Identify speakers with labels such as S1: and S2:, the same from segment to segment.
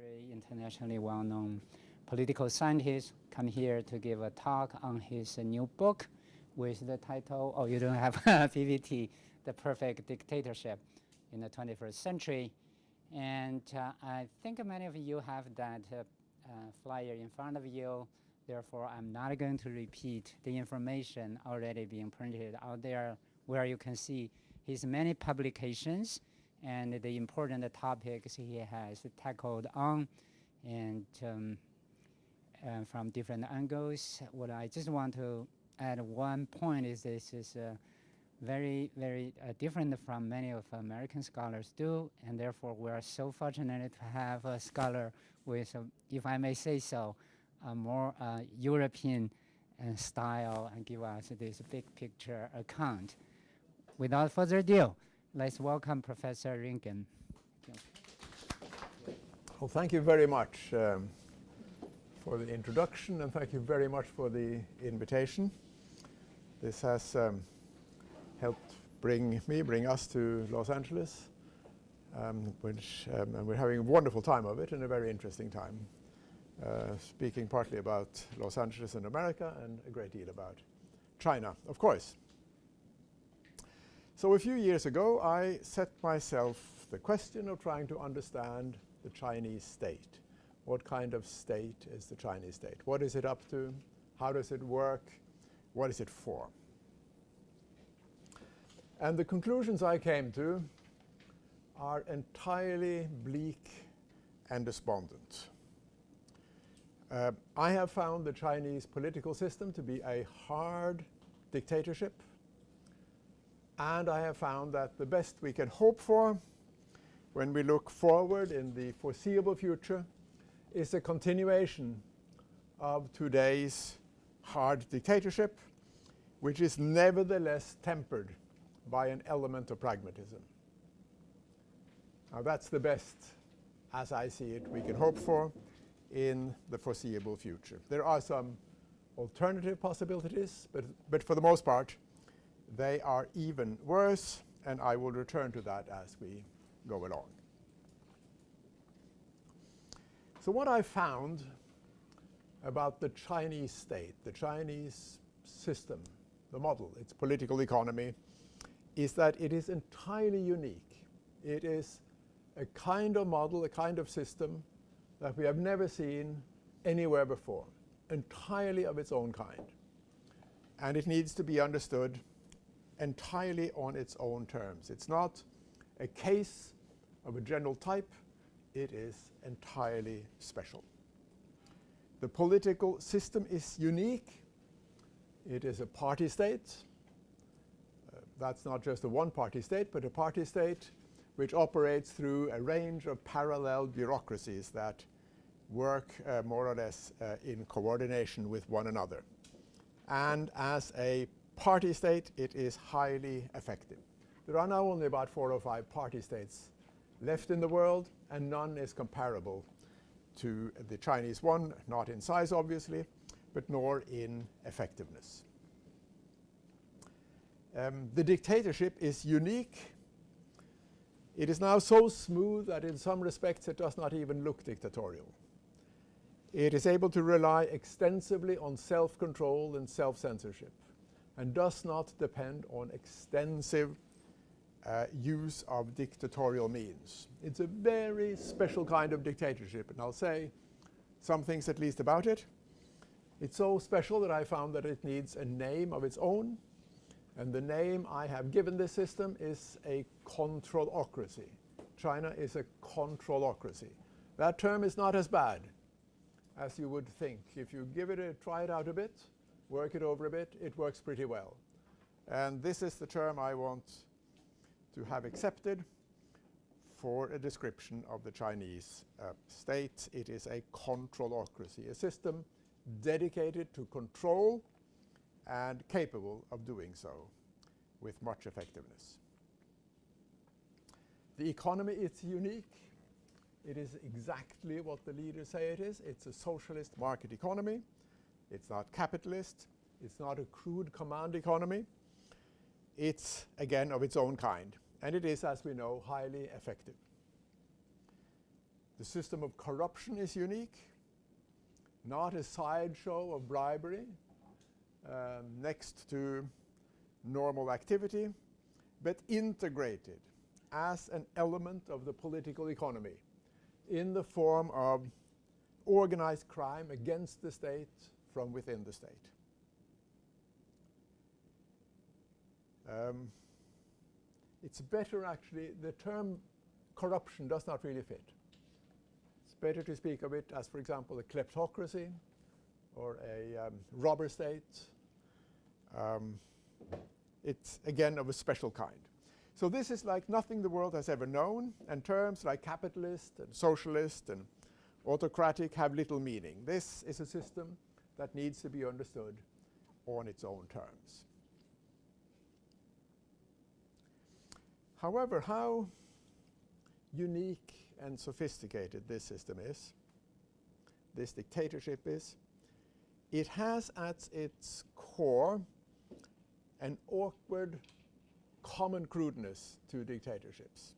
S1: very internationally well-known political scientist, come here to give a talk on his new book with the title, oh, you don't have PPT, The Perfect Dictatorship in the 21st Century. And I think many of you have that flyer in front of you. Therefore, I'm not going to repeat the information already being printed out there, where you can see his many publications and the important topics he has tackled on, and from different angles. What I just want to add one point is this is very, very different from many of American scholars do, and therefore we are so fortunate to have a scholar with, if I may say so, a more European style and give us this big picture account. Without further ado, let's welcome Professor Ringen.
S2: Well, thank you very much for the introduction, and thank you very much for the invitation. This has helped bring us to Los Angeles, and we're having a wonderful time of it and a very interesting time, speaking partly about Los Angeles and America and a great deal about China, of course. So a few years ago, I set myself the question of trying to understand the Chinese state. What kind of state is the Chinese state? What is it up to? How does it work? What is it for? And the conclusions I came to are entirely bleak and despondent. I have found the Chinese political system to be a hard dictatorship, and I have found that the best we can hope for when we look forward in the foreseeable future is a continuation of today's hard dictatorship, which is nevertheless tempered by an element of pragmatism. Now that's the best, as I see it, we can hope for in the foreseeable future. There are some alternative possibilities, but for the most part, they are even worse, and I will return to that as we go along. So what I found about the Chinese state, the Chinese system, the model, its political economy, is that it is entirely unique. It is a kind of model, a kind of system that we have never seen anywhere before, entirely of its own kind. And it needs to be understood entirely on its own terms. It's not a case of a general type. It is entirely special. The political system is unique. It is a party state. That's not just a one-party state, but a party state which operates through a range of parallel bureaucracies that work more or less in coordination with one another. And as a party state, it is highly effective. There are now only about 4 or 5 party states left in the world, and none is comparable to the Chinese one, not in size obviously, but nor in effectiveness. The dictatorship is unique. It is now so smooth that in some respects it does not even look dictatorial. It is able to rely extensively on self-control and self-censorship, and does not depend on extensive use of dictatorial means. It's a very special kind of dictatorship, and I'll say some things at least about it. It's so special that I found that it needs a name of its own, and the name I have given this system is a controlocracy. China is a controlocracy. That term is not as bad as you would think. If you give it try it out a bit, work it over a bit, it works pretty well. And this is the term I want to have accepted for a description of the Chinese state. It is a controlocracy, a system dedicated to control and capable of doing so with much effectiveness. The economy is unique. It is exactly what the leaders say it is. It's a socialist market economy. It's not capitalist. It's not a crude command economy. It's, again, of its own kind. And it is, as we know, highly effective. The system of corruption is unique, not a sideshow of bribery next to normal activity, but integrated as an element of the political economy in the form of organized crime against the state from within the state. It's better actually, the term corruption does not really fit. It's better to speak of it as, for example, a kleptocracy or a robber state. It's again of a special kind. So this is like nothing the world has ever known, and terms like capitalist and socialist and autocratic have little meaning. This is a system that needs to be understood on its own terms. However, how unique and sophisticated this system is, this dictatorship is, it has at its core an awkward common crudeness to dictatorships.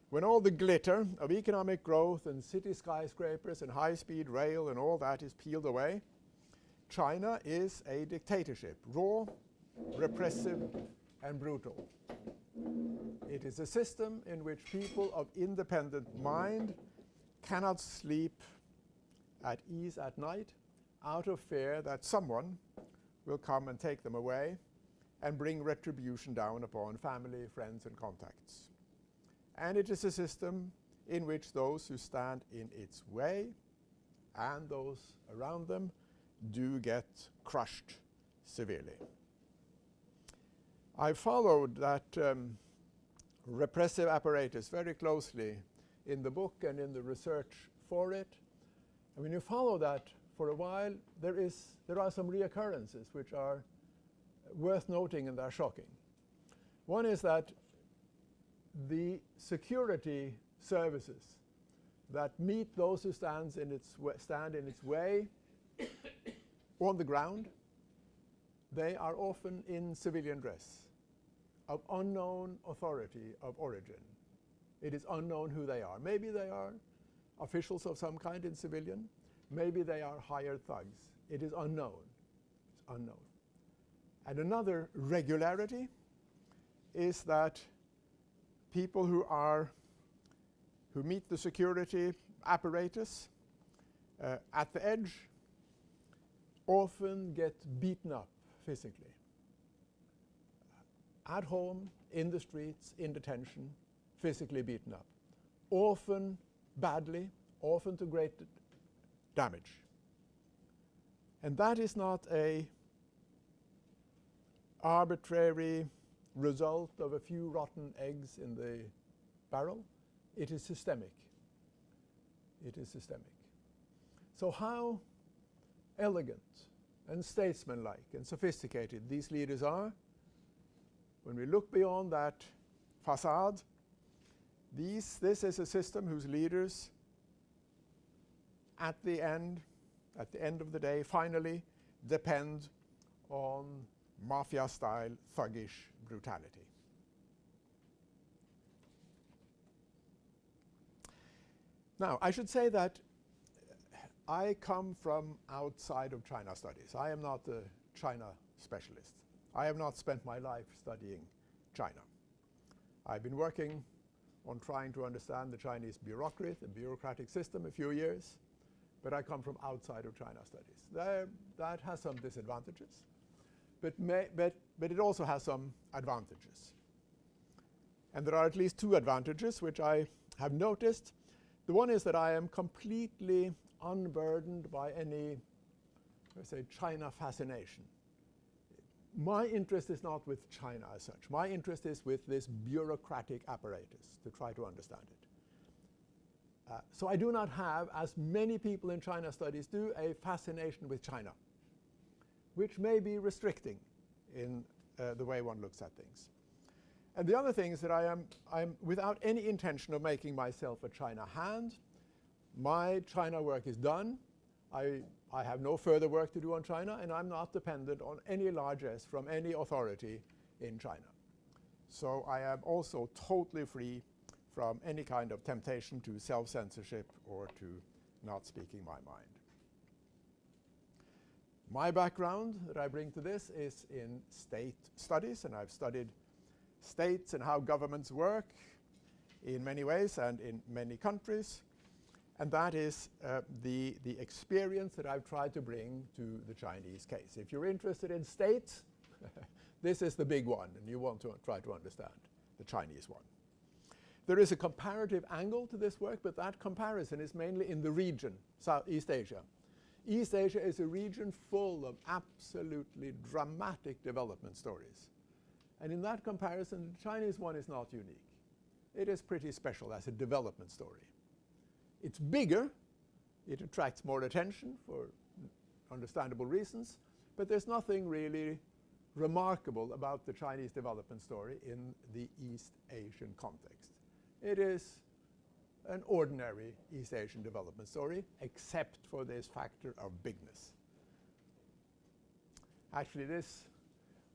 S2: When all the glitter of economic growth and city skyscrapers and high-speed rail and all that is peeled away, China is a dictatorship, raw, repressive, and brutal. It is a system in which people of independent mind cannot sleep at ease at night out of fear that someone will come and take them away and bring retribution down upon family, friends, and contacts. And it is a system in which those who stand in its way and those around them do get crushed severely. I followed that repressive apparatus very closely in the book and in the research for it. And when you follow that for a while, there are some reoccurrences which are worth noting, and they're shocking. One is that the security services that meet those who stand in its way on the ground, they are often in civilian dress of unknown authority of origin. It is unknown who they are. Maybe they are officials of some kind in civilian. Maybe they are hired thugs. It is unknown. It's unknown. And another regularity is that people who meet the security apparatus at the edge often get beaten up physically. At home, in the streets, in detention, physically beaten up. Often badly, often to great damage. And that is not a arbitrary result of a few rotten eggs in the barrel. It is systemic. It is systemic. So how elegant and statesmanlike and sophisticated these leaders are, when we look beyond that facade, this is a system whose leaders at the end of the day, finally depend on mafia-style thuggish brutality. Now, I should say that I come from outside of China studies. I am not a China specialist. I have not spent my life studying China. I've been working on trying to understand the Chinese bureaucracy, the bureaucratic system, a few years, but I come from outside of China studies. That has some disadvantages, but it also has some advantages. And there are at least two advantages which I have noticed. The one is that I am completely unburdened by any, let's say, China fascination. My interest is not with China as such. My interest is with this bureaucratic apparatus to try to understand it. So I do not have, as many people in China studies do, a fascination with China, which may be restricting in the way one looks at things. And the other thing is that I'm without any intention of making myself a China hand. My China work is done. I have no further work to do on China, and I'm not dependent on any largesse from any authority in China. So I am also totally free from any kind of temptation to self-censorship or to not speaking my mind. My background that I bring to this is in state studies, and I've studied states and how governments work in many ways and in many countries. And that is the experience that I've tried to bring to the Chinese case. If you're interested in states, this is the big one, and you want to try to understand the Chinese one. There is a comparative angle to this work, but that comparison is mainly in the region, East Asia. East Asia is a region full of absolutely dramatic development stories. And in that comparison, the Chinese one is not unique. It is pretty special as a development story. It's bigger, it attracts more attention for understandable reasons, but there's nothing really remarkable about the Chinese development story in the East Asian context. It is an ordinary East Asian development story, except for this factor of bigness. Actually,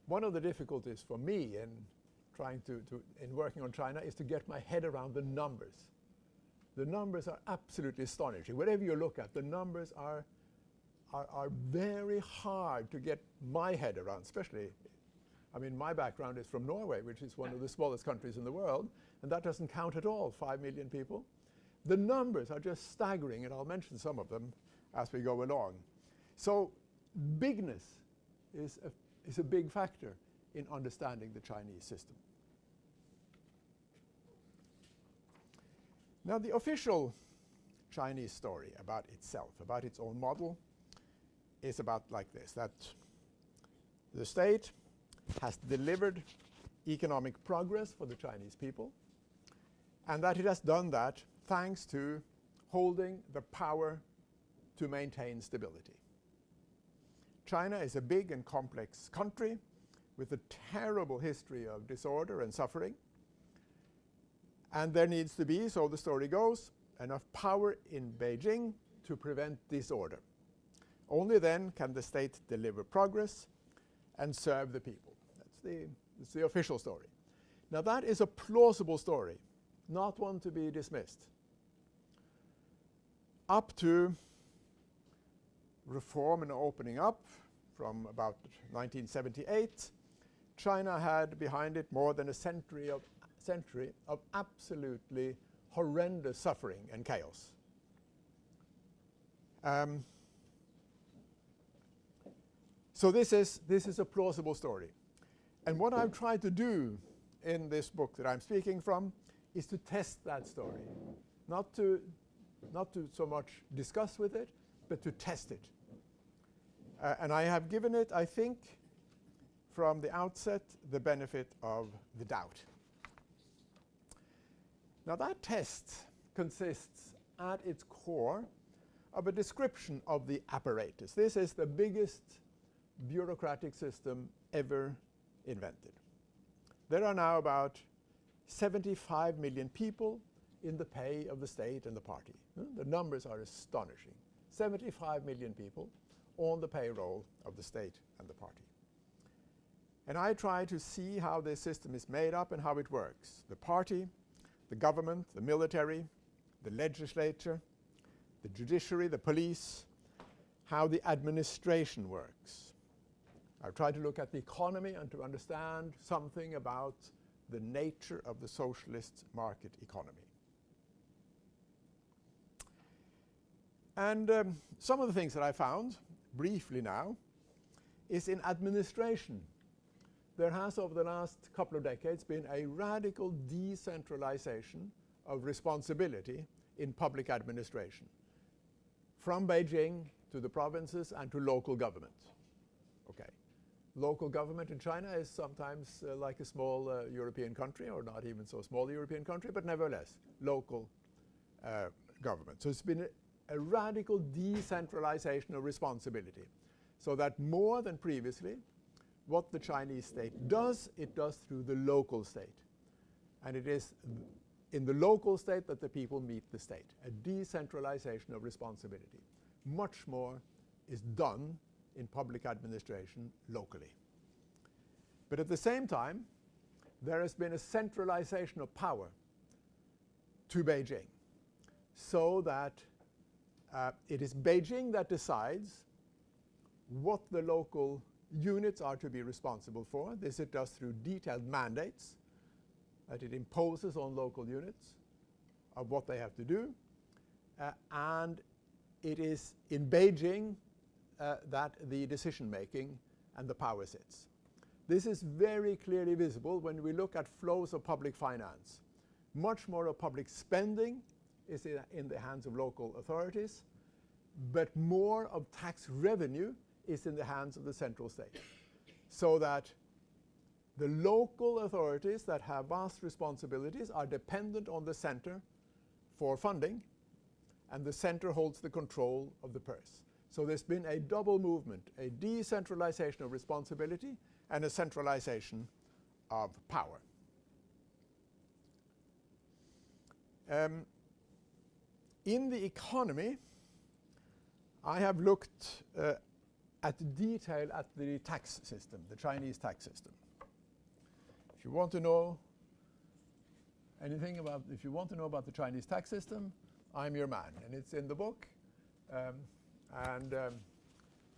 S2: one of the difficulties for me in trying in working on China is to get my head around the numbers. The numbers are absolutely astonishing. Whatever you look at, the numbers are very hard to get my head around, especially, I mean, my background is from Norway, which is one of the smallest countries in the world, and that doesn't count at all, 5 million people. The numbers are just staggering, and I'll mention some of them as we go along. So bigness is a big factor in understanding the Chinese system. Now, the official Chinese story about itself, about its own model, is about like this, that the state has delivered economic progress for the Chinese people, and that it has done that thanks to holding the power to maintain stability. China is a big and complex country with a terrible history of disorder and suffering. And there needs to be, so the story goes, enough power in Beijing to prevent disorder. Only then can the state deliver progress and serve the people. That's the official story. Now that is a plausible story, not one to be dismissed. Up to reform and opening up from about 1978, China had behind it more than a century of absolutely horrendous suffering and chaos. So this is a plausible story. And what I've tried to do in this book that I'm speaking from is to test that story. Not to so much discuss with it, but to test it. And I have given it, I think, from the outset, the benefit of the doubt. Now that test consists at its core of a description of the apparatus. This is the biggest bureaucratic system ever invented. There are now about 75 million people in the pay of the state and the party. The numbers are astonishing. 75 million people on the payroll of the state and the party. And I try to see how this system is made up and how it works. The party, the government, the military, the legislature, the judiciary, the police, how the administration works. I've tried to look at the economy and to understand something about the nature of the socialist market economy. And some of the things that I found, briefly now, is in administration. There has, over the last couple of decades, been a radical decentralization of responsibility in public administration, from Beijing to the provinces and to local government. Okay. Local government in China is sometimes like a small European country, or not even so small European country, but nevertheless, local government. So it's been a radical decentralization of responsibility, so that more than previously, what the Chinese state does, it does through the local state. And it is in the local state that the people meet the state, a decentralization of responsibility. Much more is done in public administration locally. But at the same time, there has been a centralization of power to Beijing, so that it is Beijing that decides what the local units are to be responsible for. This it does through detailed mandates that it imposes on local units of what they have to do. And it is in Beijing that the decision-making and the power sits. This is very clearly visible when we look at flows of public finance. Much more of public spending is in the hands of local authorities, but more of tax revenue is in the hands of the central state. So that the local authorities that have vast responsibilities are dependent on the center for funding, and the center holds the control of the purse. So there's been a double movement, a decentralization of responsibility and a centralization of power. In the economy, I have looked at detail at the tax system, the Chinese tax system. If you want to know anything about, if you want to know about the Chinese tax system, I'm your man, and it's in the book.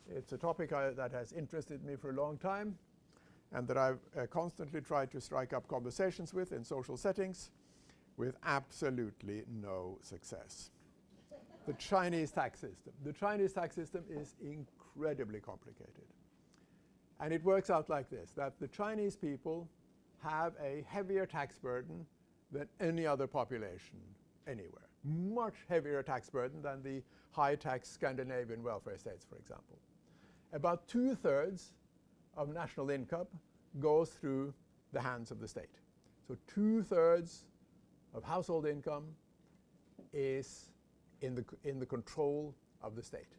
S2: It's a topic that has interested me for a long time, and that I've constantly tried to strike up conversations with in social settings with absolutely no success. The Chinese tax system. The Chinese tax system is incredibly complicated. And it works out like this, that the Chinese people have a heavier tax burden than any other population anywhere. Much heavier tax burden than the high-tax Scandinavian welfare states, for example. About 2/3 of national income goes through the hands of the state. So 2/3 of household income is in the control of the state.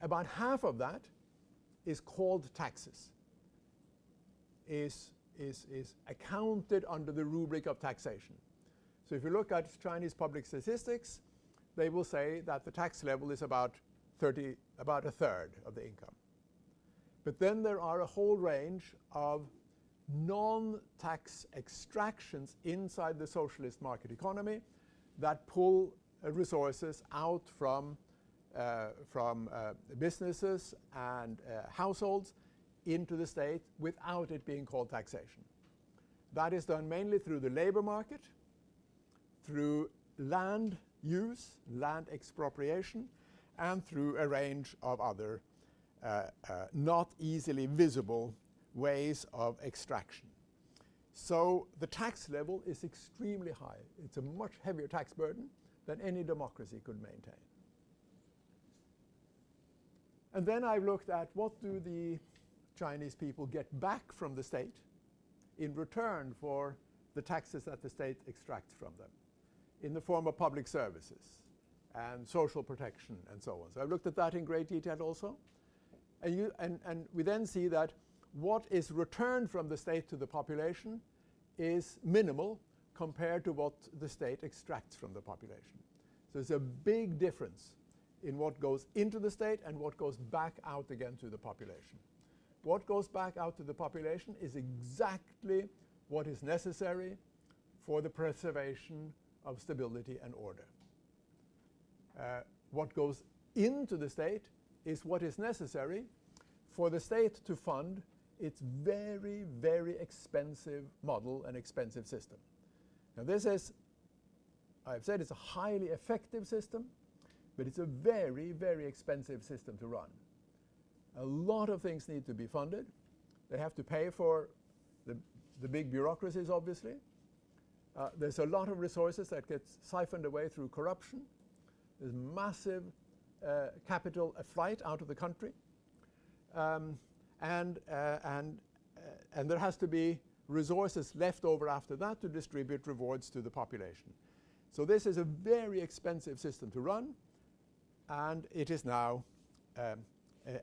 S2: About half of that is called taxes, is accounted under the rubric of taxation. So if you look at Chinese public statistics, they will say that the tax level is about a third of the income. But then there are a whole range of non-tax extractions inside the socialist market economy that pull resources out from businesses and households into the state without it being called taxation. That is done mainly through the labor market, through land use, land expropriation, and through a range of other not easily visible ways of extraction. So the tax level is extremely high. It's a much heavier tax burden than any democracy could maintain. And then I've looked at what do the Chinese people get back from the state in return for the taxes that the state extracts from them in the form of public services and social protection and so on. So I've looked at that in great detail also. And we then see that what is returned from the state to the population is minimal compared to what the state extracts from the population. So there's a big difference in what goes into the state and what goes back out again to the population. What goes back out to the population is exactly what is necessary for the preservation of stability and order. What goes into the state is what is necessary for the state to fund its very, very expensive model and expensive system. Now this is, I've said it's a highly effective system, but it's a very, very expensive system to run. A lot of things need to be funded. They have to pay for the big bureaucracies, obviously. There's a lot of resources that get siphoned away through corruption. There's massive capital flight out of the country. And there has to be resources left over after that to distribute rewards to the population. So this is a very expensive system to run, and it is now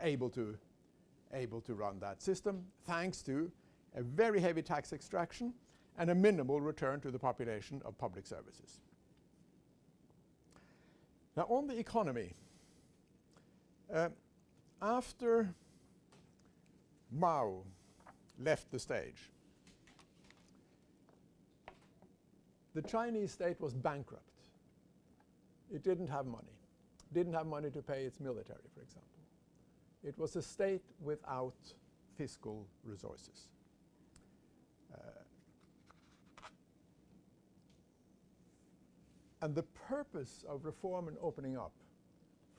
S2: able to run that system thanks to a very heavy tax extraction and a minimal return to the population of public services. Now on the economy, after Mao left the stage, the Chinese state was bankrupt. It didn't have money. Didn't have money to pay its military, for example. It was a state without fiscal resources. And the purpose of reform and opening up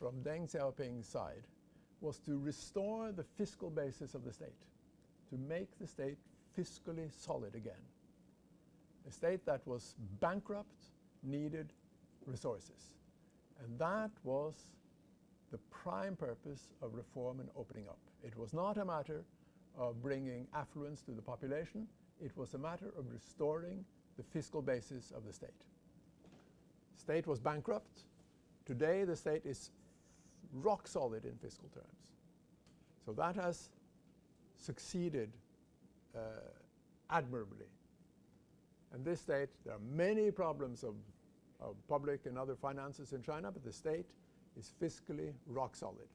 S2: from Deng Xiaoping's side was to restore the fiscal basis of the state, to make the state fiscally solid again. A state that was bankrupt needed resources. And that was the prime purpose of reform and opening up. It was not a matter of bringing affluence to the population. It was a matter of restoring the fiscal basis of the state. State was bankrupt. Today the state is rock solid in fiscal terms. So that has succeeded admirably. And this state, there are many problems of public and other finances in China, but the state is fiscally rock solid.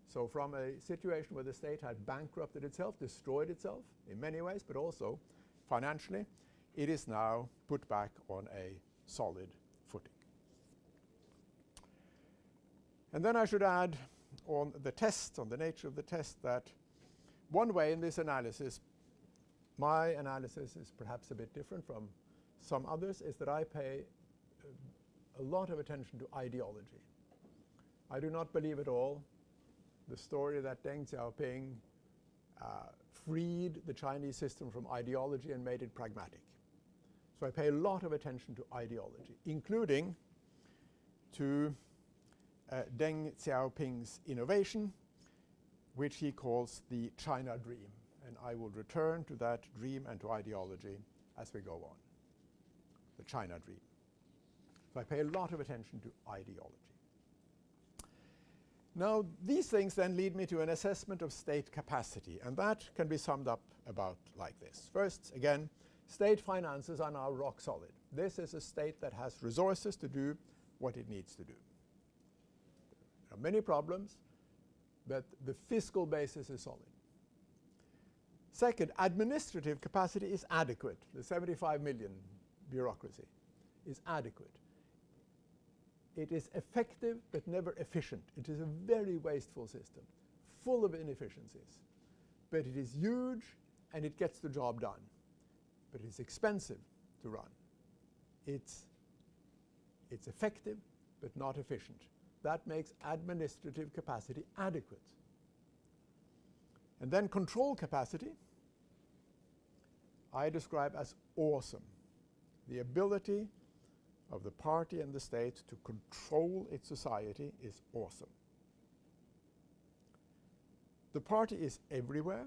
S2: So from a situation where the state had bankrupted itself, destroyed itself in many ways, but also financially, it is now put back on a solid footing. And then I should add on the test, on the nature of the test, that one way in this analysis, my analysis is perhaps a bit different from some others, is that I pay a lot of attention to ideology. I do not believe at all the story that Deng Xiaoping freed the Chinese system from ideology and made it pragmatic. So I pay a lot of attention to ideology, including to Deng Xiaoping's innovation, which he calls the China dream. And I will return to that dream and to ideology as we go on. The China dream. So I pay a lot of attention to ideology. Now, these things then lead me to an assessment of state capacity, and that can be summed up about like this. First, again, state finances are now rock solid. This is a state that has resources to do what it needs to do. There are many problems, but the fiscal basis is solid. Second, administrative capacity is adequate. The 75 million bureaucracy is adequate. It is effective but never efficient. It is a very wasteful system, full of inefficiencies. But it is huge and it gets the job done. But it's expensive to run. It's effective but not efficient. That makes administrative capacity adequate. And then control capacity I describe as awesome. The ability of the party and the state to control its society is awesome. The party is everywhere,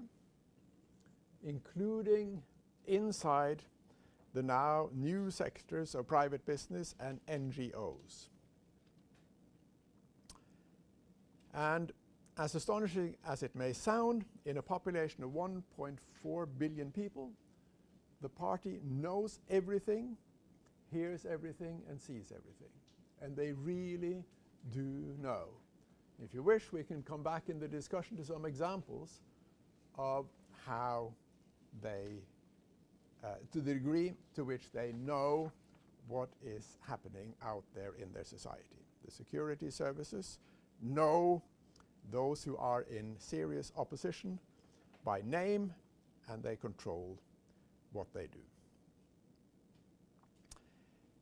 S2: including inside the now new sectors of private business and NGOs. And as astonishing as it may sound, in a population of 1.4 billion people, the party knows everything, hears everything, and sees everything. And they really do know. If you wish, we can come back in the discussion to some examples of how they, to the degree to which they know what is happening out there in their society. The security services know those who are in serious opposition by name, and they control what they do.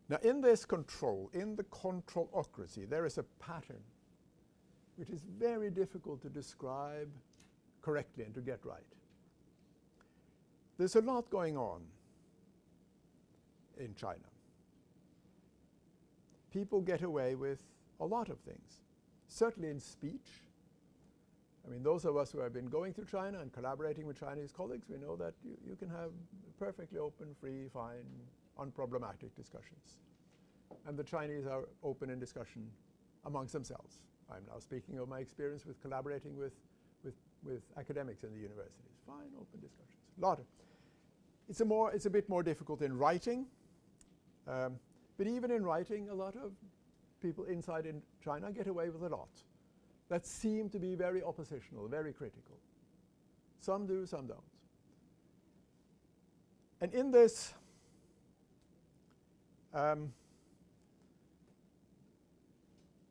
S2: Now, in this control, in the controlocracy, there is a pattern which is very difficult to describe correctly and to get right. There's a lot going on in China. People get away with a lot of things, certainly in speech. I mean, those of us who have been going to China and collaborating with Chinese colleagues, we know that you can have perfectly open, free, fine, unproblematic discussions. And the Chinese are open in discussion amongst themselves. I'm now speaking of my experience with collaborating with academics in the universities. Fine, open discussions. It's a bit more difficult in writing. But even in writing, a lot of people inside in China get away with a lot that seem to be very oppositional, very critical. Some do, some don't. And in this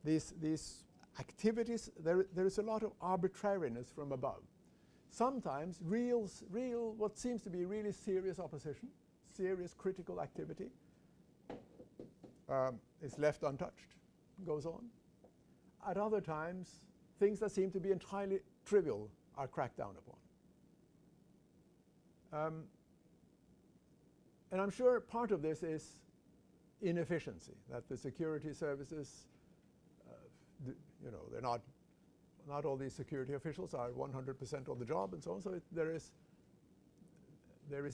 S2: These activities, there is a lot of arbitrariness from above. Sometimes real, what seems to be really serious opposition, serious critical activity, is left untouched, goes on. At other times, things that seem to be entirely trivial are cracked down upon. And I'm sure part of this is inefficiency, that the security services, they're not all these security officials are 100% on the job and so on, so there is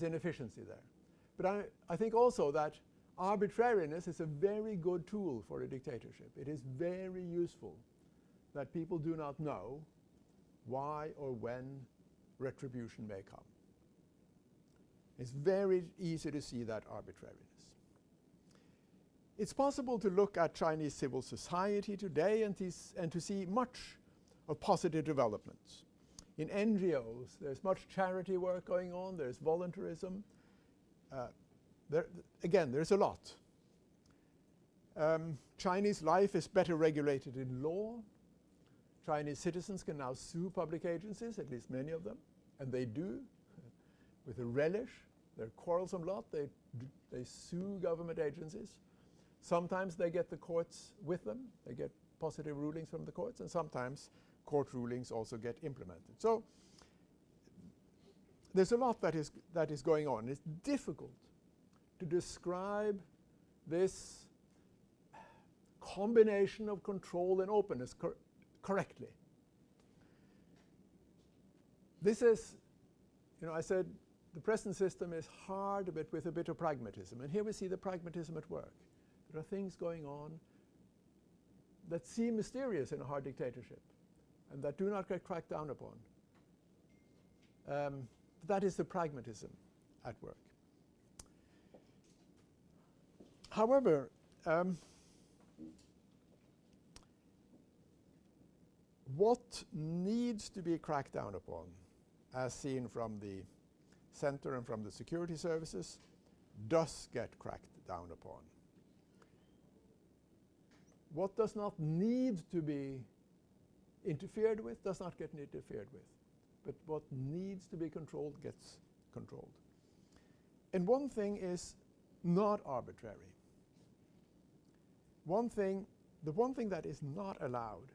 S2: inefficiency there. But I think also that arbitrariness is a very good tool for a dictatorship. It is very useful that people do not know why or when retribution may come. It's very easy to see that arbitrariness. It's possible to look at Chinese civil society today and to see much of positive developments. In NGOs, there's much charity work going on, there's voluntarism. There's a lot. Chinese life is better regulated in law. Chinese citizens can now sue public agencies, at least many of them, and they do, with a relish. They're a quarrelsome lot. They sue government agencies. Sometimes they get the courts with them. They get positive rulings from the courts, and sometimes court rulings also get implemented. So there's a lot that is going on. It's difficult to describe this combination of control and openness correctly. This is, I said the present system is hard, but with a bit of pragmatism. And here we see the pragmatism at work. There are things going on that seem mysterious in a hard dictatorship and that do not get cracked down upon. That is the pragmatism at work. However, what needs to be cracked down upon, as seen from the center and from the security services, does get cracked down upon. What does not need to be interfered with does not get interfered with. But what needs to be controlled gets controlled. And one thing is not arbitrary. The one thing that is not allowed,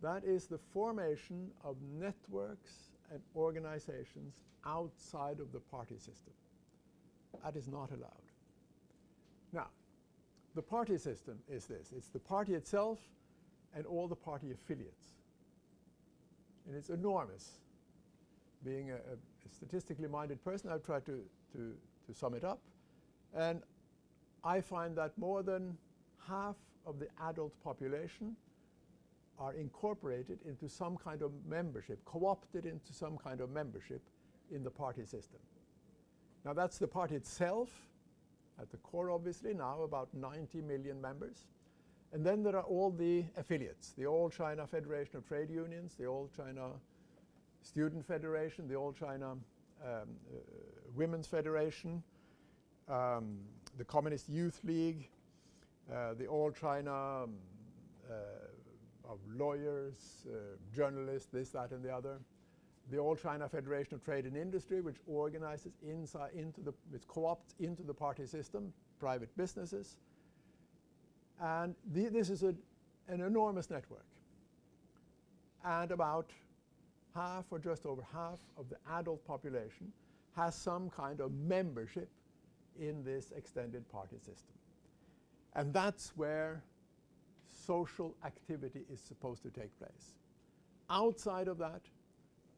S2: that is the formation of networks and organizations outside of the party system. That is not allowed. Now, the party system is this. It's the party itself and all the party affiliates. And it's enormous. Being a statistically minded person, I've tried to sum it up. And I find that more than half of the adult population are incorporated into some kind of membership, co-opted into some kind of membership in the party system. Now that's the party itself, at the core obviously, now about 90 million members. And then there are all the affiliates, the All China Federation of Trade Unions, the All China Student Federation, the All China Women's Federation, the Communist Youth League, the All China of lawyers, journalists, this, that, and the other. The All China Federation of Trade and Industry, which organizes which co-opts into the party system, private businesses. And this is an enormous network. And about half or just over half of the adult population has some kind of membership in this extended party system. And that's where social activity is supposed to take place. Outside of that,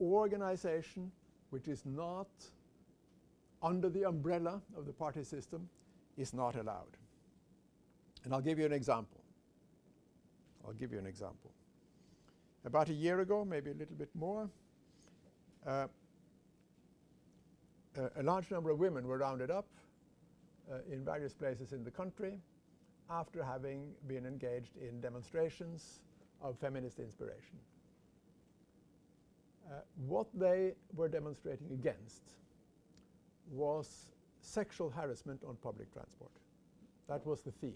S2: organization which is not under the umbrella of the party system is not allowed. And I'll give you an example. About a year ago, maybe a little bit more, a large number of women were rounded up in various places in the country after having been engaged in demonstrations of feminist inspiration. What they were demonstrating against was sexual harassment on public transport. That was the theme.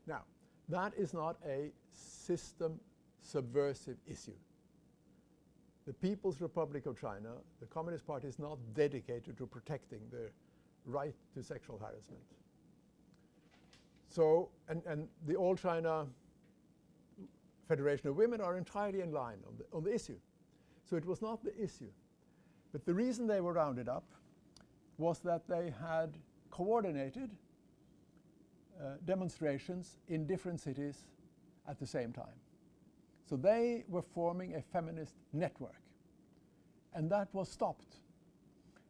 S2: Now, that is not a system subversive issue. The People's Republic of China, the Communist Party, is not dedicated to protecting the right to sexual harassment. So, and the All China Federation of Women are entirely in line on the issue. So it was not the issue. But the reason they were rounded up was that they had coordinated demonstrations in different cities at the same time. So they were forming a feminist network. And that was stopped.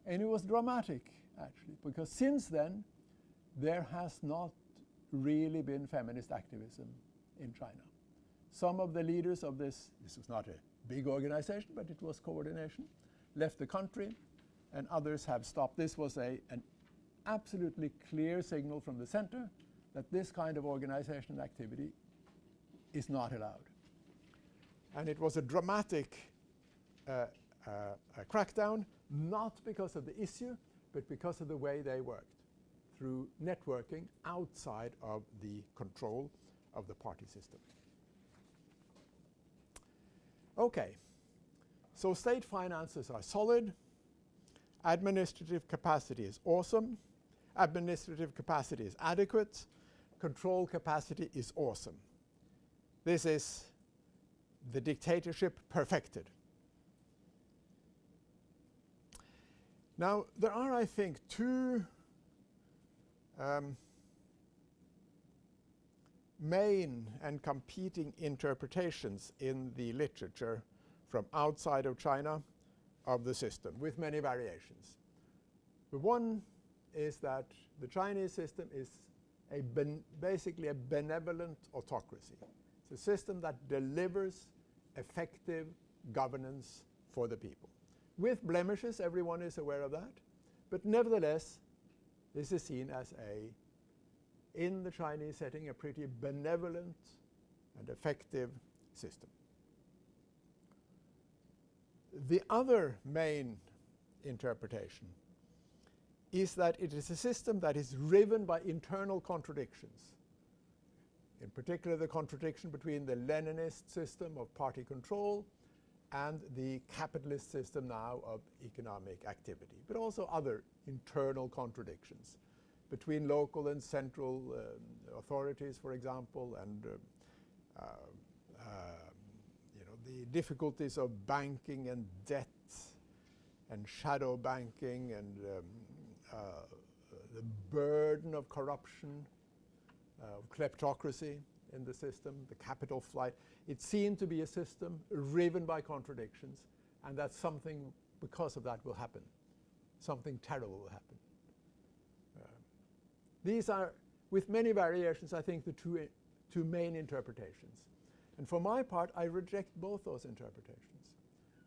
S2: And it was dramatic, actually, because since then, there has not really been feminist activism in China. Some of the leaders of this was not a big organization, but it was coordination, left the country, and others have stopped. This was an absolutely clear signal from the center that this kind of organization and activity is not allowed. And it was a dramatic crackdown, not because of the issue, but because of the way they worked, through networking outside of the control of the party system. Okay, so state finances are solid. Administrative capacity is awesome. Administrative capacity is adequate. Control capacity is awesome. This is the dictatorship perfected. Now, there are, I think, two main and competing interpretations in the literature from outside of China of the system, with many variations. The one is that the Chinese system is basically a benevolent autocracy. It's a system that delivers effective governance for the people. With blemishes, everyone is aware of that, but nevertheless, this is seen as in the Chinese setting, a pretty benevolent and effective system. The other main interpretation is that it is a system that is riven by internal contradictions. In particular, the contradiction between the Leninist system of party control and the capitalist system now of economic activity, but also other internal contradictions between local and central authorities, for example, and the difficulties of banking and debt and shadow banking and the burden of corruption, kleptocracy in the system, the capital flight. It seemed to be a system riven by contradictions, and that something, because of that, will happen. Something terrible will happen. These are, with many variations, I think the two main interpretations. And for my part, I reject both those interpretations.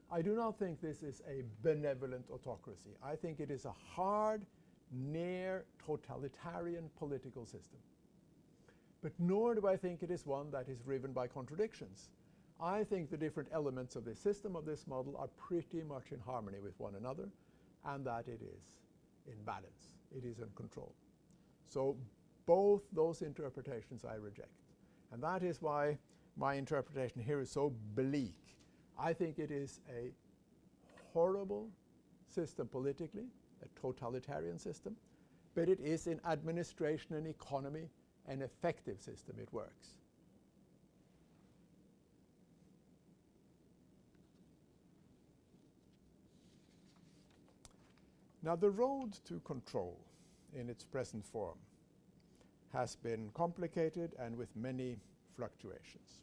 S2: I do not think this is a benevolent autocracy. I think it is a hard, near totalitarian political system. But nor do I think it is one that is riven by contradictions. I think the different elements of this system, of this model, are pretty much in harmony with one another, and that it is in balance. It is in control. So both those interpretations I reject. And that is why my interpretation here is so bleak. I think it is a horrible system politically, a totalitarian system, but it is in administration and economy an effective system. It works. Now, the road to control in its present form has been complicated and with many fluctuations.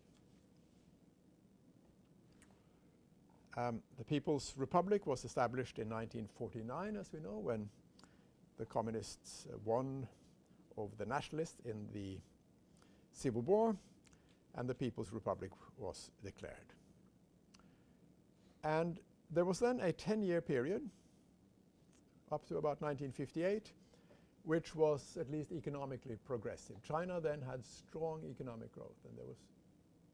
S2: The People's Republic was established in 1949, as we know, when the communists won over the nationalists in the Civil War, and the People's Republic was declared. And there was then a 10-year period, up to about 1958, which was at least economically progressive. China then had strong economic growth, and there was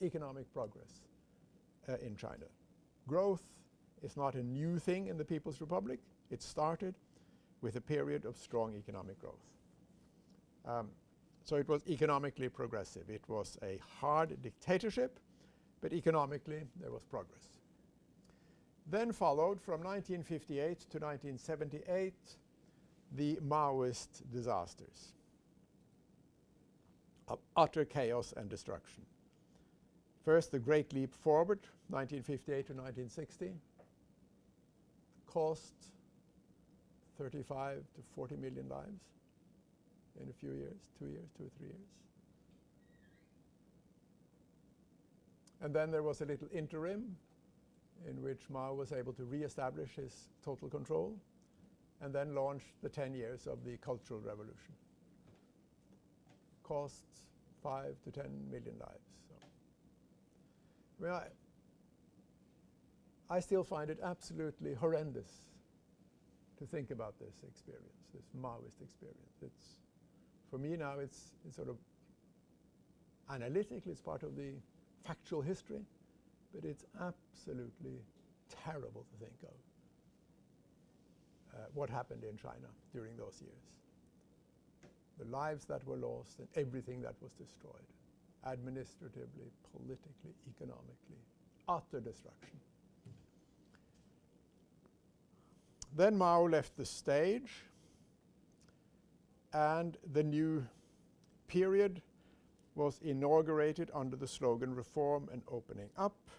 S2: economic progress in China. Growth is not a new thing in the People's Republic. It started with a period of strong economic growth. So it was economically progressive. It was a hard dictatorship, but economically there was progress. Then followed, from 1958 to 1978, the Maoist disasters of utter chaos and destruction. First, the Great Leap Forward, 1958 to 1960, cost 35 to 40 million lives in a few years, 2 years, 2 or 3 years. And then there was a little interim in which Mao was able to re-establish his total control and then launched the 10 years of the Cultural Revolution. Costs 5 to 10 million lives. So, I mean, I still find it absolutely horrendous to think about this experience, this Maoist experience. It's, for me now, it's sort of analytically, it's part of the factual history, but it's absolutely terrible to think of what happened in China during those years. The lives that were lost and everything that was destroyed, administratively, politically, economically, utter destruction. Then Mao left the stage, and the new period was inaugurated under the slogan "Reform and Opening Up,"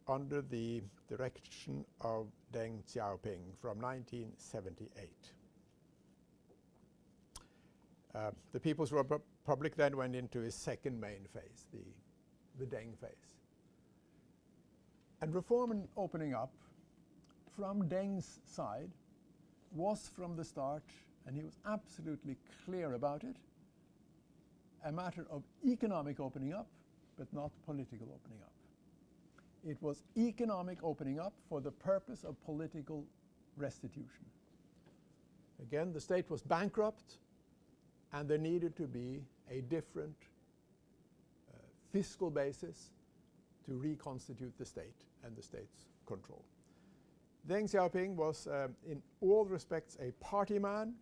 S2: under the direction of Deng Xiaoping from 1978. The People's Republic then went into its second main phase, the Deng phase. And reform and opening up, from Deng's side, was from the start, and he was absolutely clear about it, a matter of economic opening up, but not political opening up. It was economic opening up for the purpose of political restitution. Again, the state was bankrupt, and there needed to be a different fiscal basis to reconstitute the state and the state's control. Deng Xiaoping was, in all respects, a party man,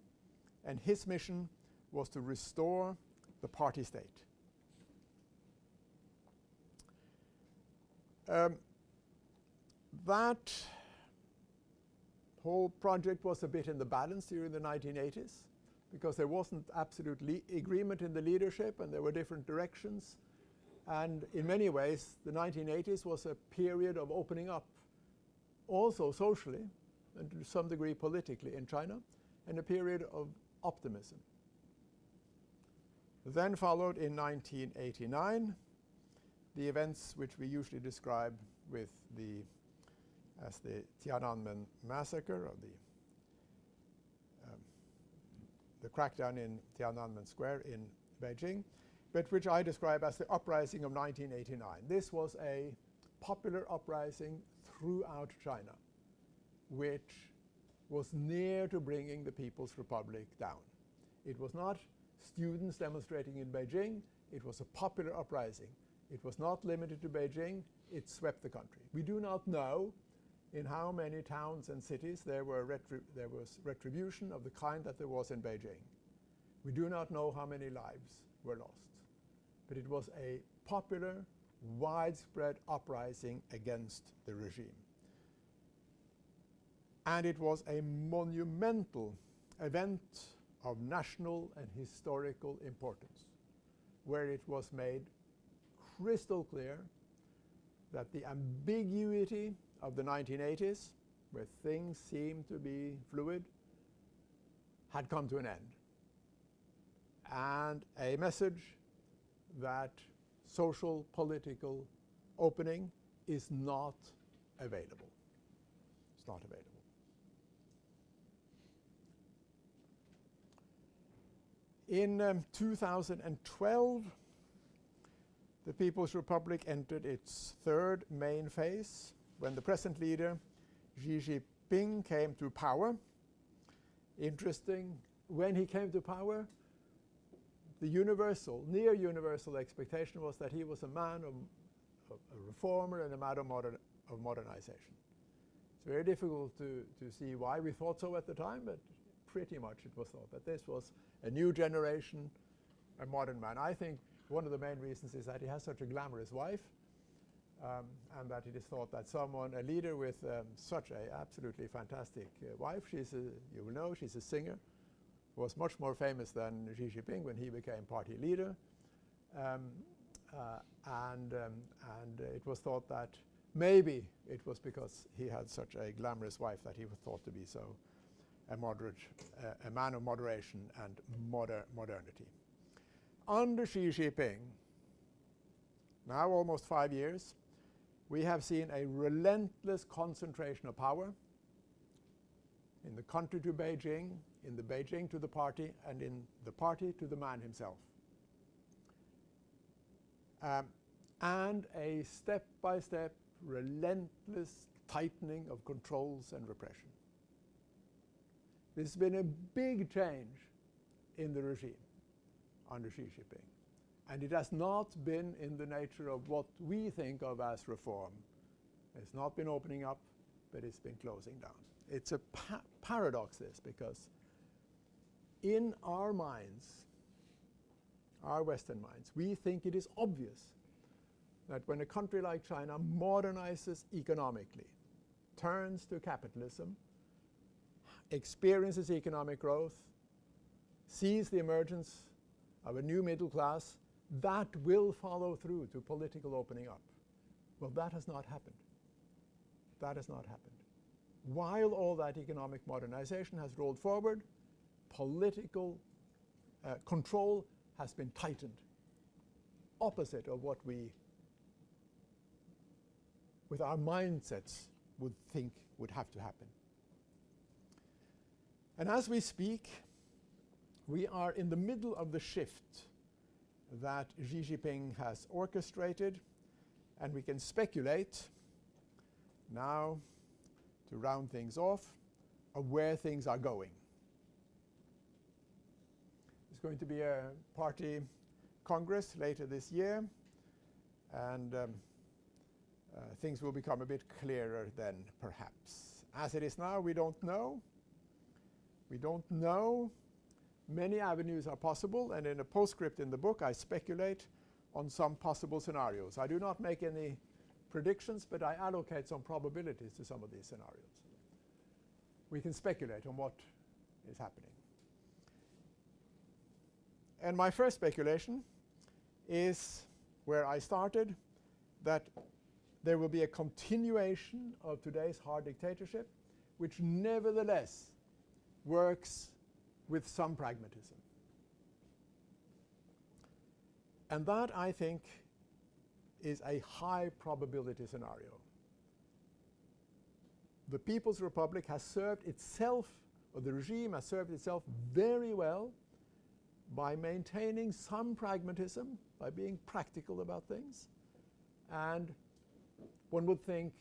S2: and his mission was to restore the party state. That whole project was a bit in the balance during the 1980s, because there wasn't absolute agreement in the leadership, and there were different directions. And in many ways, the 1980s was a period of opening up, also socially, and to some degree politically in China, and a period of optimism. Then followed in 1989 the events which we usually describe with as the Tiananmen massacre, or the crackdown in Tiananmen Square in Beijing, but which I describe as the uprising of 1989. This was a popular uprising throughout China, which was near to bringing the People's Republic down. It was not students demonstrating in Beijing, it was a popular uprising. It was not limited to Beijing, it swept the country. We do not know in how many towns and cities there was retribution of the kind that there was in Beijing. We do not know how many lives were lost. But it was a popular, widespread uprising against the regime. And it was a monumental event of national and historical importance, where it was made crystal clear that the ambiguity of the 1980s, where things seemed to be fluid, had come to an end. And a message that social, political opening is not available. It's not available. In 2012, the People's Republic entered its third main phase when the present leader, Xi Jinping, came to power. Interesting, when he came to power, the near universal expectation was that he was a man of a reformer and a man of modernization. It's very difficult to see why we thought so at the time, but pretty much it was thought that this was a new generation a modern man. I think one of the main reasons is that he has such a glamorous wife, and that it is thought that a leader with such an absolutely fantastic wife, you will know, she's a singer, was much more famous than Xi Jinping when he became party leader. And it was thought that maybe it was because he had such a glamorous wife that he was thought to be so a man of moderation and modernity. Under Xi Jinping, now almost 5 years, we have seen a relentless concentration of power in the country to Beijing, in the Beijing to the party, and in the party to the man himself. And a step-by-step, relentless tightening of controls and repression. This has been a big change in the regime under Xi Jinping. And it has not been in the nature of what we think of as reform. It's not been opening up, but it's been closing down. It's a paradox, this, because in our minds, our Western minds, we think it is obvious that when a country like China modernizes economically, turns to capitalism, experiences economic growth, sees the emergence of a new middle class, that will follow through to political opening up. Well, that has not happened. That has not happened. While all that economic modernization has rolled forward, political control has been tightened, opposite of what we, with our mindsets, would think would have to happen. And as we speak, we are in the middle of the shift that Xi Jinping has orchestrated, and we can speculate now, to round things off, of where things are going. There's going to be a party congress later this year, and things will become a bit clearer then, perhaps. As it is now, we don't know. We don't know. Many avenues are possible, and in a postscript in the book, I speculate on some possible scenarios. I do not make any predictions, but I allocate some probabilities to some of these scenarios. We can speculate on what is happening. And my first speculation is where I started, that there will be a continuation of today's hard dictatorship, which nevertheless works with some pragmatism. And that, I think, is a high probability scenario. The People's Republic has served itself, or the regime has served itself very well by maintaining some pragmatism, by being practical about things. And one would think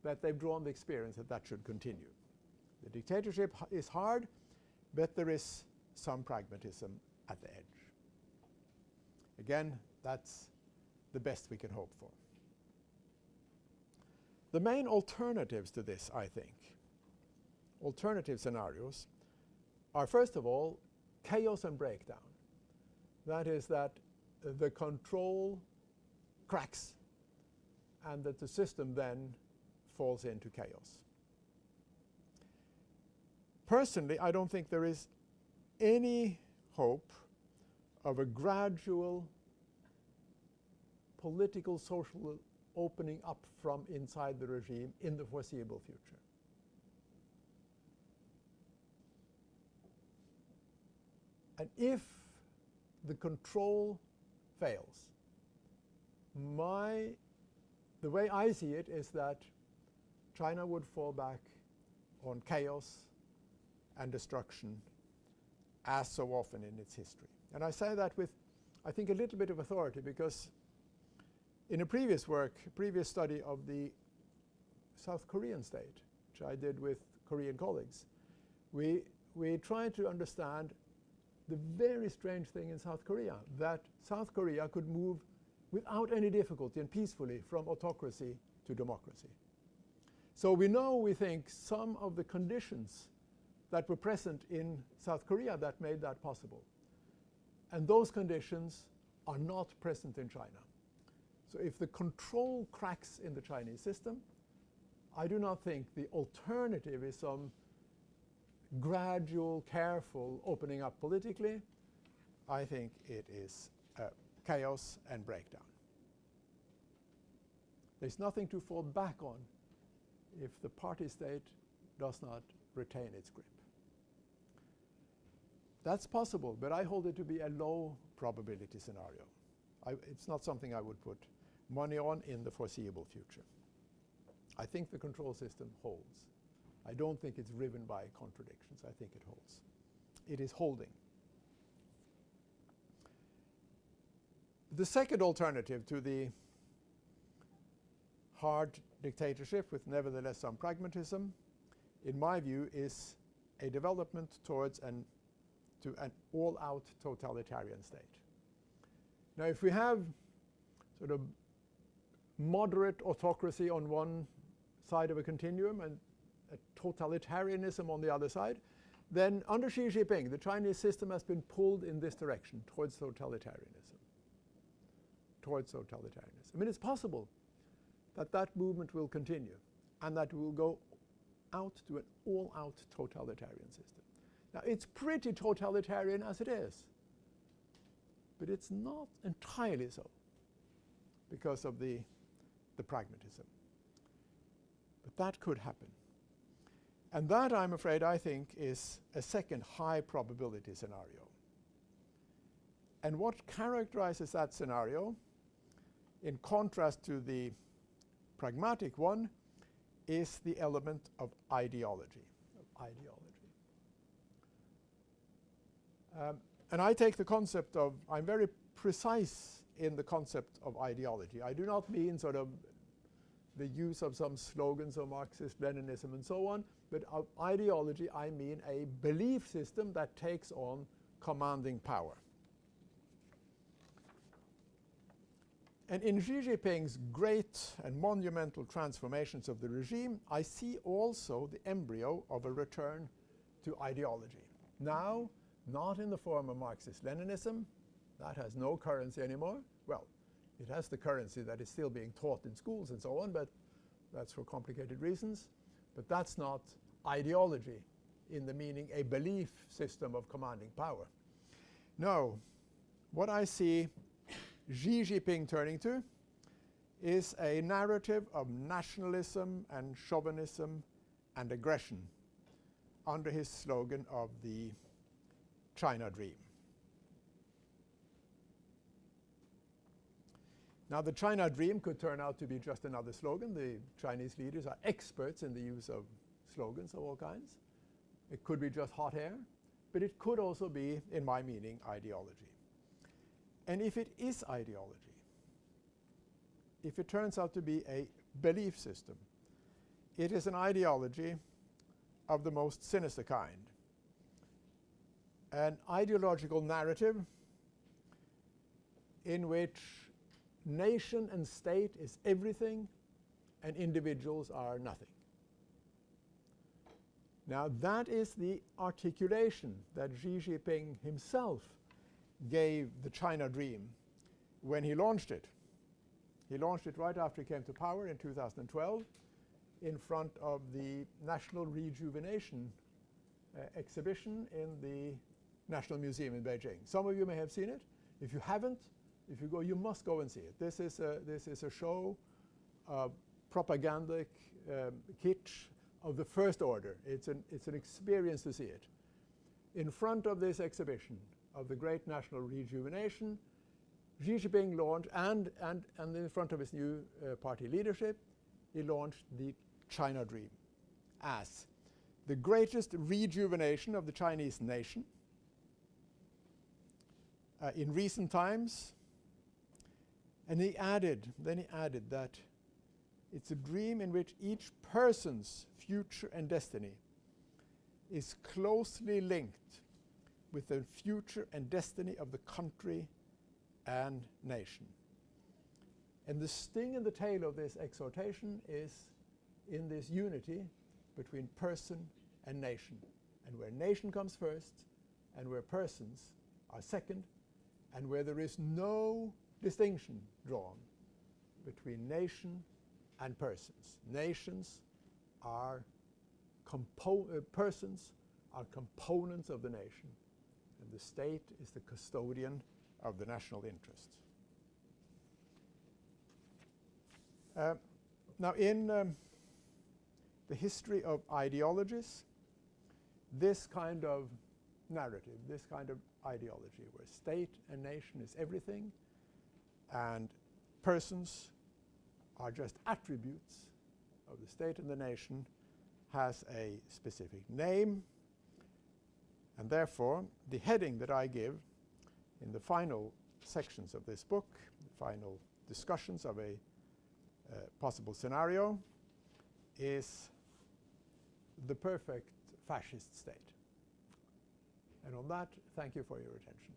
S2: that they've drawn the experience that that should continue. The dictatorship is hard, but there is some pragmatism at the edge. Again, that's the best we can hope for. The main alternatives to this, I think, alternative scenarios, are first of all chaos and breakdown. That is, that the control cracks and that the system then falls into chaos. Personally, I don't think there is any hope of a gradual political, social opening up from inside the regime in the foreseeable future. And if the control fails, the way I see it is that China would fall back on chaos and destruction as so often in its history. And I say that with, I think, a little bit of authority, because in a previous study of the South Korean state, which I did with Korean colleagues, we tried to understand the very strange thing in South Korea, that South Korea could move without any difficulty and peacefully from autocracy to democracy. So we think, some of the conditions that were present in South Korea that made that possible. And those conditions are not present in China. So if the control cracks in the Chinese system, I do not think the alternative is some gradual, careful opening up politically. I think it is chaos and breakdown. There's nothing to fall back on if the party state does not retain its grip. That's possible, but I hold it to be a low probability scenario. It's not something I would put money on in the foreseeable future. I think the control system holds. I don't think it's riven by contradictions. I think it holds. It is holding. The second alternative to the hard dictatorship with nevertheless some pragmatism, in my view, is a development towards an all-out totalitarian state. Now, if we have sort of moderate autocracy on one side of a continuum and a totalitarianism on the other side, then under Xi Jinping, the Chinese system has been pulled in this direction, towards totalitarianism. Towards totalitarianism. I mean, it's possible that that movement will continue and that we will go out to an all-out totalitarian system. Now, it's pretty totalitarian as it is, but it's not entirely so because of the pragmatism. But that could happen. And that, I'm afraid, I think, is a second high probability scenario. And what characterizes that scenario, in contrast to the pragmatic one, is the element of ideology. And I take the concept of, I'm very precise in the concept of ideology. I do not mean sort of the use of some slogans of Marxist Leninism and so on, but of ideology I mean a belief system that takes on commanding power. And in Xi Jinping's great and monumental transformations of the regime, I see also the embryo of a return to ideology. Now, not in the form of Marxist-Leninism. That has no currency anymore. Well, it has the currency that is still being taught in schools and so on, but that's for complicated reasons. But that's not ideology in the meaning a belief system of commanding power. No, what I see Xi Jinping turning to is a narrative of nationalism and chauvinism and aggression under his slogan of the China Dream. Now, the China Dream could turn out to be just another slogan. The Chinese leaders are experts in the use of slogans of all kinds. It could be just hot air, but it could also be, in my meaning, ideology. And if it is ideology, if it turns out to be a belief system, it is an ideology of the most sinister kind. An ideological narrative in which nation and state is everything and individuals are nothing. Now, that is the articulation that Xi Jinping himself gave the China Dream when he launched it. He launched it right after he came to power in 2012 in front of the National Rejuvenation exhibition in the National Museum in Beijing. Some of you may have seen it. If you haven't, if you go, you must go and see it. This is a show of propagandic kitsch of the first order. It's an experience to see it. In front of this exhibition of the great national rejuvenation, Xi Jinping launched, and in front of his new party leadership, he launched the China Dream as the greatest rejuvenation of the Chinese nation in recent times. And then he added that it's a dream in which each person's future and destiny is closely linked with the future and destiny of the country and nation. And the sting in the tail of this exhortation is in this unity between person and nation. And where nation comes first and where persons are second, and where there is no distinction drawn between nation and persons. Nations are persons are components of the nation, and the state is the custodian of the national interest. Now, in the history of ideologies, this kind of narrative, this kind of ideology, where state and nation is everything, and persons are just attributes of the state and the nation, has a specific name, and therefore the heading that I give in the final sections of this book, the final discussions of a possible scenario, is the perfect fascist state. And on that, thank you for your attention.